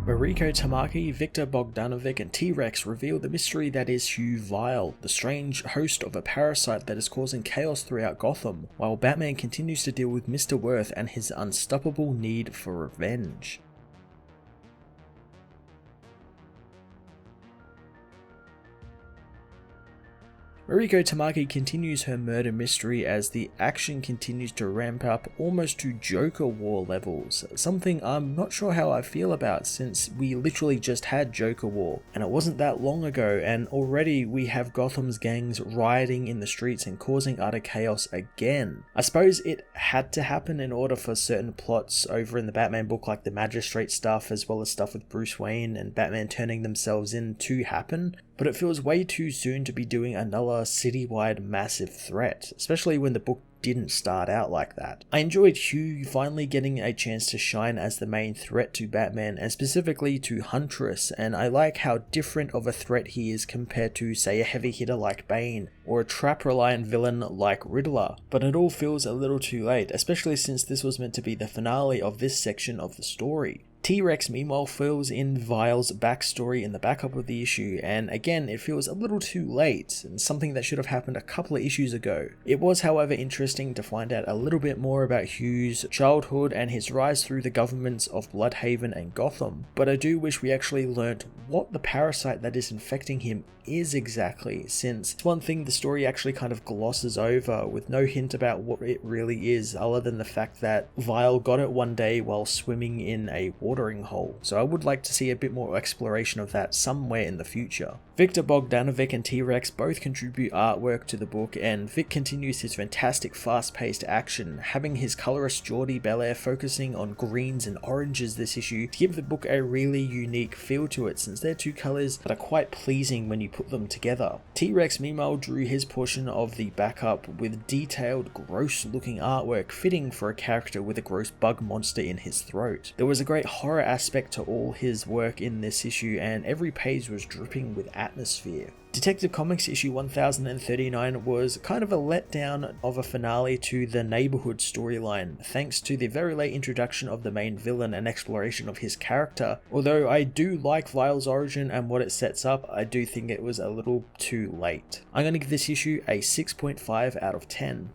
Mariko Tamaki, Victor Bogdanovic, and T-Rex reveal the mystery that is Hue Vile, the strange host of a parasite that is causing chaos throughout Gotham, while Batman continues to deal with Mr. Worth and his unstoppable need for revenge. Mariko Tamaki continues her murder mystery as the action continues to ramp up almost to Joker War levels, something I'm not sure how I feel about since we literally just had Joker War, and it wasn't that long ago, and already we have Gotham's gangs rioting in the streets and causing utter chaos again. I suppose it had to happen in order for certain plots over in the Batman book like the Magistrate stuff as well as stuff with Bruce Wayne and Batman turning themselves in to happen, but it feels way too soon to be doing another citywide massive threat, especially when the book didn't start out like that. I enjoyed Hue finally getting a chance to shine as the main threat to Batman and specifically to Huntress, and I like how different of a threat he is compared to say a heavy hitter like Bane or a trap reliant villain like Riddler, but it all feels a little too late, especially since this was meant to be the finale of this section of the story. T-Rex meanwhile fills in Vile's backstory in the backup of the issue, and again it feels a little too late, and something that should have happened a couple of issues ago. It was however interesting to find out a little bit more about Hue's childhood and his rise through the governments of Bloodhaven and Gotham, but I do wish we actually learnt what the parasite that is infecting him is exactly, since it's one thing the story actually kind of glosses over with no hint about what it really is other than the fact that Vile got it one day while swimming in a watering hole, so I would like to see a bit more exploration of that somewhere in the future. Victor Bogdanovic and T-Rex both contribute artwork to the book, and Vic continues his fantastic fast-paced action, having his colorist Jordi Belair focusing on greens and oranges this issue to give the book a really unique feel to it, since they're two colors that are quite pleasing when you put them together. T-Rex meanwhile drew his portion of the backup with detailed, gross-looking artwork fitting for a character with a gross bug monster in his throat. There was a great horror aspect to all his work in this issue, and every page was dripping with atmosphere. Detective Comics issue 1039 was kind of a letdown of a finale to the Neighborhood storyline, thanks to the very late introduction of the main villain and exploration of his character. Although I do like Vile's origin and what it sets up, I do think it was a little too late. I'm going to give this issue a 6.5 out of 10.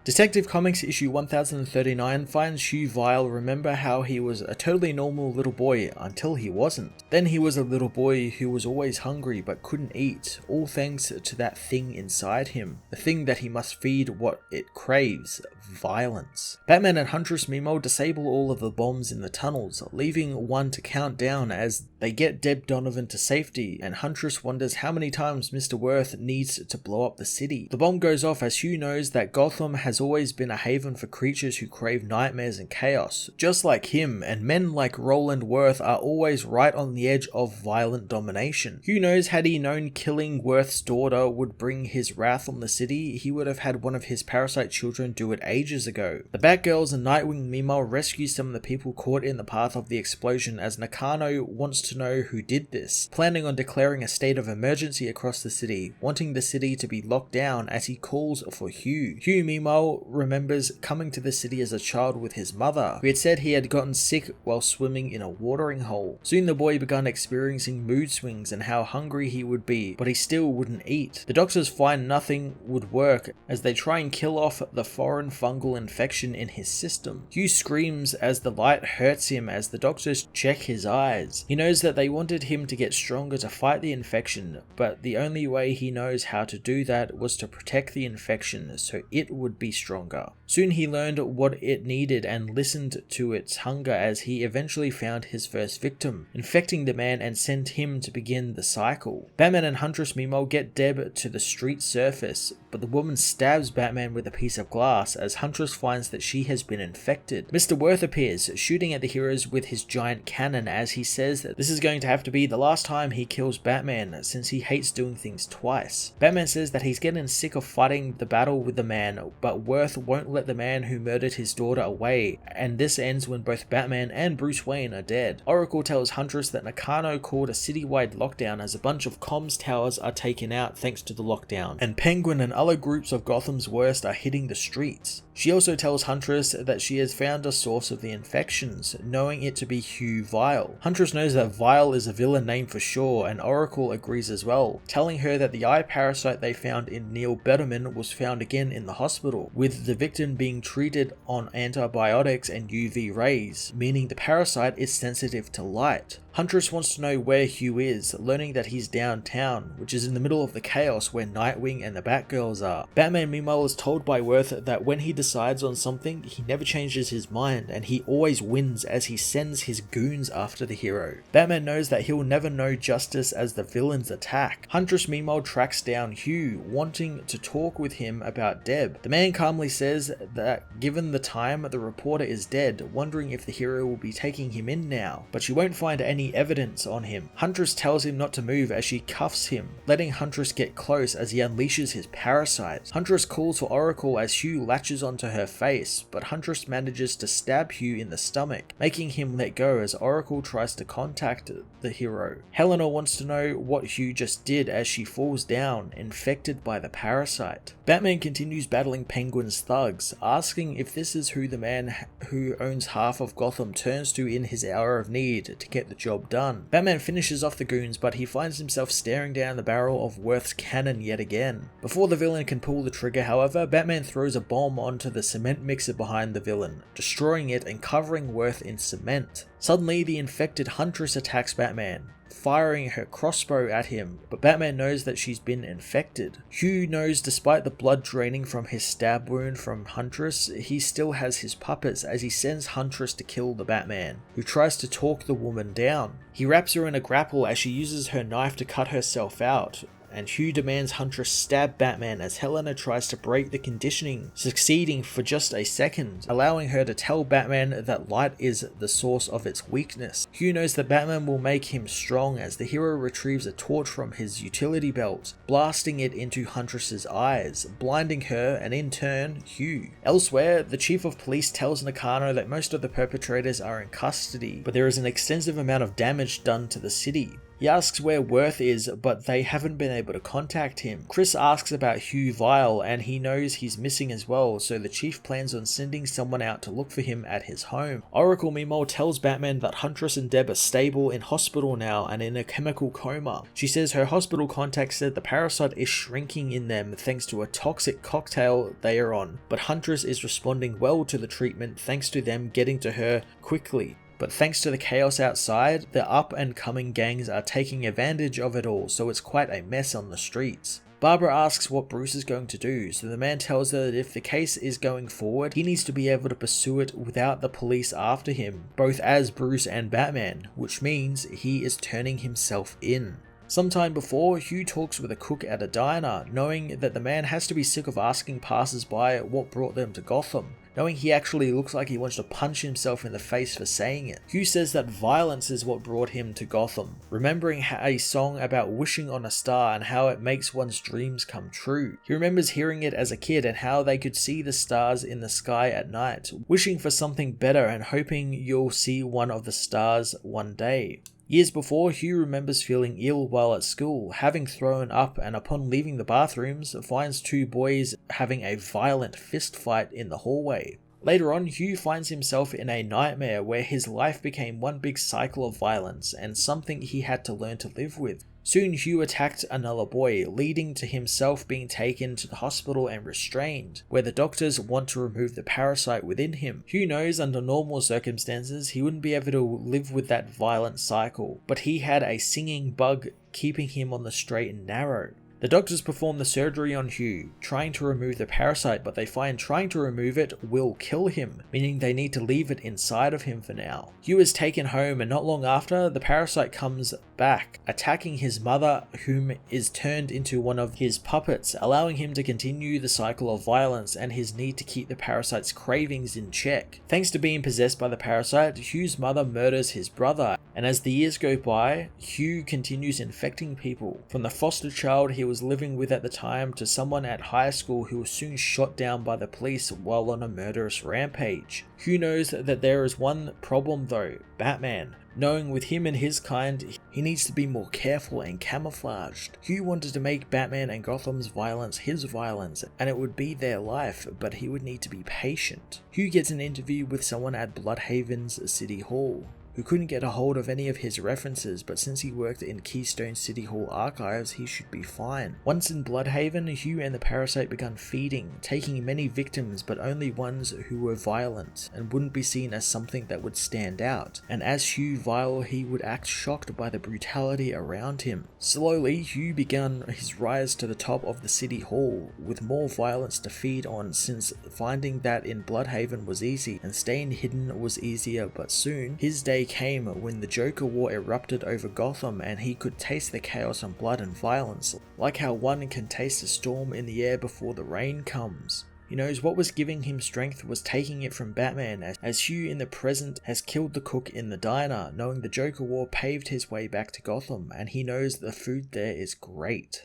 Detective Comics issue 1039 finds Hue Vile remember how he was a totally normal little boy until he wasn't. Then he was a little boy who was always hungry but couldn't eat, all thanks to that thing inside him, the thing that he must feed what it craves, violence. Batman and Huntress meanwhile disable all of the bombs in the tunnels, leaving one to count down as they get Deb Donovan to safety, and Huntress wonders how many times Mr. Worth needs to blow up the city. The bomb goes off as Hue knows that Gotham has always been a haven for creatures who crave nightmares and chaos, just like him, and men like Roland Worth are always right on the edge of violent domination. Hugh knows had he known killing Worth's daughter would bring his wrath on the city, he would have had one of his parasite children do it ages ago. The Batgirls and Nightwing meanwhile rescue some of the people caught in the path of the explosion as Nakano wants to know who did this, planning on declaring a state of emergency across the city, wanting the city to be locked down as he calls for Hugh. Hugh meanwhile remembers coming to the city as a child with his mother, who had said he had gotten sick while swimming in a watering hole. Soon the boy began experiencing mood swings and how hungry he would be, but he still wouldn't eat. The doctors find nothing would work as they try and kill off the foreign fungal infection in his system. Hugh screams as the light hurts him as the doctors check his eyes. He knows that they wanted him to get stronger to fight the infection, but the only way he knows how to do that was to protect the infection so it would be stronger. Soon he learned what it needed and listened to its hunger as he eventually found his first victim, infecting the man and sent him to begin the cycle. Batman and Huntress meanwhile get Deb to the street surface, but the woman stabs Batman with a piece of glass as Huntress finds that she has been infected. Mr. Worth appears, shooting at the heroes with his giant cannon as he says that this is going to have to be the last time he kills Batman since he hates doing things twice. Batman says that he's getting sick of fighting the battle with the man, but Worth won't let the man who murdered his daughter away, and this ends when both Batman and Bruce Wayne are dead. Oracle tells Huntress that Nakano called a citywide lockdown as a bunch of comms towers are taken out thanks to the lockdown, and Penguin and other groups of Gotham's worst are hitting the streets. She also tells Huntress that she has found a source of the infections, knowing it to be Hue Vile. Huntress knows that Vile is a villain name for sure, and Oracle agrees as well, telling her that the eye parasite they found in Neil Betterman was found again in the hospital, with the victim being treated on antibiotics and UV rays, meaning the parasite is sensitive to light. Huntress wants to know where Hue is, learning that he's downtown, which is in the middle of the chaos where Nightwing and the Batgirls are. Batman meanwhile is told by Worth that when he decides on something, he never changes his mind, and he always wins as he sends his goons after the hero. Batman knows that he'll never know justice as the villains attack. Huntress meanwhile tracks down Hue, wanting to talk with him about Deb. The man calmly says that given the time, the reporter is dead, wondering if the hero will be taking him in now, but she won't find any evidence on him. Huntress tells him not to move as she cuffs him, letting Huntress get close as he unleashes his parasite. Huntress calls for Oracle as Hue latches onto her face, but Huntress manages to stab Hue in the stomach, making him let go as Oracle tries to contact the hero. Helena wants to know what Hue just did as she falls down, infected by the parasite. Batman continues battling Penguin's thugs, asking if this is who the man who owns half of Gotham turns to in his hour of need to get the job done. Batman finishes off the goons, but he finds himself staring down the barrel of Worth's cannon yet again. Before the villain can pull the trigger, however, Batman throws a bomb onto the cement mixer behind the villain, destroying it and covering Worth in cement. Suddenly, the infected Huntress attacks Batman, firing her crossbow at him, but Batman knows that she's been infected. Hue knows despite the blood draining from his stab wound from Huntress, he still has his puppets as he sends Huntress to kill the Batman, who tries to talk the woman down. He wraps her in a grapple as she uses her knife to cut herself out, and Hue demands Huntress stab Batman as Helena tries to break the conditioning, succeeding for just a second, allowing her to tell Batman that light is the source of its weakness. Hue knows that Batman will make him strong as the hero retrieves a torch from his utility belt, blasting it into Huntress's eyes, blinding her and in turn, Hue. Elsewhere, the chief of police tells Nakano that most of the perpetrators are in custody, but there is an extensive amount of damage done to the city. He asks where Worth is, but they haven't been able to contact him. Chris asks about Hue Vile, and he knows he's missing as well, so the chief plans on sending someone out to look for him at his home. Oracle meanwhile tells Batman that Huntress and Deb are stable in hospital now and in a chemical coma. She says her hospital contact said the parasite is shrinking in them thanks to a toxic cocktail they are on, but Huntress is responding well to the treatment thanks to them getting to her quickly. But thanks to the chaos outside, the up and coming gangs are taking advantage of it all, so it's quite a mess on the streets. Barbara asks what Bruce is going to do, so the man tells her that if the case is going forward, he needs to be able to pursue it without the police after him, both as Bruce and Batman, which means he is turning himself in. Sometime before, Hue talks with a cook at a diner, knowing that the man has to be sick of asking passers-by what brought them to Gotham, knowing he actually looks like he wants to punch himself in the face for saying it. Hue says that violence is what brought him to Gotham, remembering a song about wishing on a star and how it makes one's dreams come true. He remembers hearing it as a kid and how they could see the stars in the sky at night, wishing for something better and hoping you'll see one of the stars one day. Years before, Hue remembers feeling ill while at school, having thrown up, and upon leaving the bathrooms, finds two boys having a violent fist fight in the hallway. Later on, Hue finds himself in a nightmare where his life became one big cycle of violence and something he had to learn to live with. Soon Hue attacked another boy, leading to himself being taken to the hospital and restrained, where the doctors want to remove the parasite within him. Hue knows under normal circumstances he wouldn't be able to live with that violent cycle, but he had a singing bug keeping him on the straight and narrow. The doctors perform the surgery on Hue, trying to remove the parasite, but they find trying to remove it will kill him, meaning they need to leave it inside of him for now. Hue is taken home, and not long after, the parasite comes back, attacking his mother, whom is turned into one of his puppets, allowing him to continue the cycle of violence and his need to keep the parasite's cravings in check. Thanks to being possessed by the parasite, Hue's mother murders his brother, And as the years go by, Hue continues infecting people, from the foster child he was living with at the time to someone at high school who was soon shot down by the police while on a murderous rampage. Hue knows that there is one problem though: Batman. Knowing with him and his kind, he needs to be more careful and camouflaged. Hue wanted to make Batman and Gotham's violence his violence, and it would be their life, but he would need to be patient. Hue gets an interview with someone at Bloodhaven's City Hall, who couldn't get a hold of any of his references, but since he worked in Keystone City Hall archives, he should be fine. Once in Bloodhaven, Hue and the Parasite began feeding, taking many victims, but only ones who were violent and wouldn't be seen as something that would stand out. And as Hue Vile, he would act shocked by the brutality around him. Slowly, Hue began his rise to the top of the City Hall, with more violence to feed on, since finding that in Bloodhaven was easy and staying hidden was easier. But soon, his day came when the Joker War erupted over Gotham and he could taste the chaos and blood and violence, like how one can taste a storm in the air before the rain comes. He knows what was giving him strength was taking it from Batman, as Hue in the present has killed the cook in the diner, knowing the Joker War paved his way back to Gotham, and he knows the food there is great.